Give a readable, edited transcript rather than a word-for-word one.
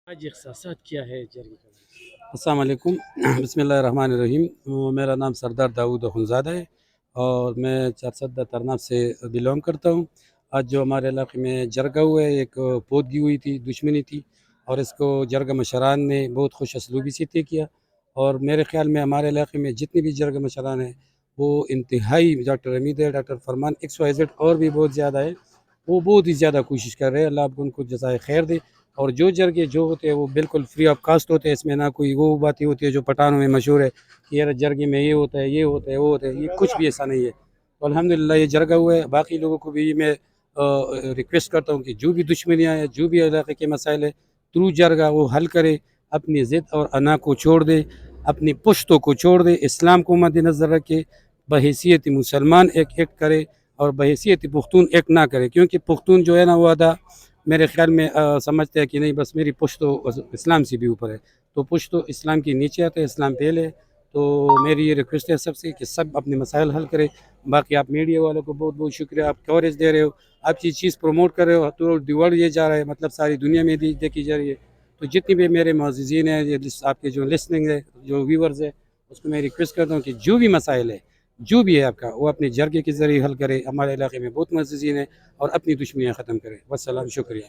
آج اختصاصات کیا ہے جرگے کا؟ السلام علیکم۔ بسم اللہ الرحمن الرحیم۔ میرا نام سردار داؤد اخنزادہ ہے اور میں چارسدہ ترناف سے بلونگ کرتا ہوں۔ آج جو ہمارے علاقے میں جرگہ ہوا ہے، ایک پودگی ہوئی تھی، دشمنی تھی، اور اس کو جرگہ مشران نے بہت خوش اسلوبی سے طے کیا، اور میرے خیال میں ہمارے علاقے میں جتنے بھی جرگہ مشران ہیں وہ انتہائی، ڈاکٹر حمید ہے، ڈاکٹر فرمان XYZ اور بھی بہت زیادہ ہے، وہ بہت ہی زیادہ کوشش کر رہے ہیں۔ اللہ آپ کو ان کو جزائے خیر دے۔ اور جو جرگے جو ہوتے ہیں وہ بالکل فری آف کاسٹ ہوتے ہیں، اس میں نہ کوئی وہ باتیں ہوتی ہے جو پٹھانوں میں مشہور ہے کہ یار جرگے میں یہ ہوتا ہے، یہ ہوتا ہے، وہ ہوتا ہے، یہ کچھ بھی ایسا نہیں ہے۔ تو الحمدللہ یہ جرگہ ہوا ہے۔ باقی لوگوں کو بھی میں ریکویسٹ کرتا ہوں کہ جو بھی دشمنیاں ہیں، جو بھی علاقے کے مسائل ہیں، تھرو جرگہ وہ حل کرے، اپنی ضد اور انا کو چھوڑ دے، اپنی پشتوں کو چھوڑ دے، اسلام کو مد نظر رکھے، بحیثیت مسلمان ایک کرے اور بحیثیت پختون ایک نہ کرے، کیونکہ پختون جو ہے نا وہ آدھا میرے خیال میں سمجھتے ہیں کہ نہیں بس میری پشتو اسلام سے بھی اوپر ہے، تو پشتو اسلام کی نیچے آتے ہے، اسلام پہلے ہے۔ تو میری یہ ریکویسٹ ہے سب سے کہ سب اپنے مسائل حل کرے۔ باقی آپ میڈیا والوں کو بہت بہت شکریہ، آپ کوریج دے رہے ہو، آپ یہ چیز پروموٹ کر رہے ہو، تو دی ورلڈ یہ جا رہا ہے، مطلب ساری دنیا میں دیکھی جا رہی ہے۔ تو جتنی بھی میرے معززین ہیں، آپ کے جو لسننگ ہے، جو ویورز ہے، اس کو میں ریکویسٹ کرتا ہوں کہ جو بھی مسائل ہے، جو بھی ہے آپ کا، وہ اپنے جرگے کے ذریعے حل کرے۔ ہمارے علاقے میں بہت معززین ہیں، اور اپنی دشمنیاں ختم کرے۔ والسلام، شکریہ۔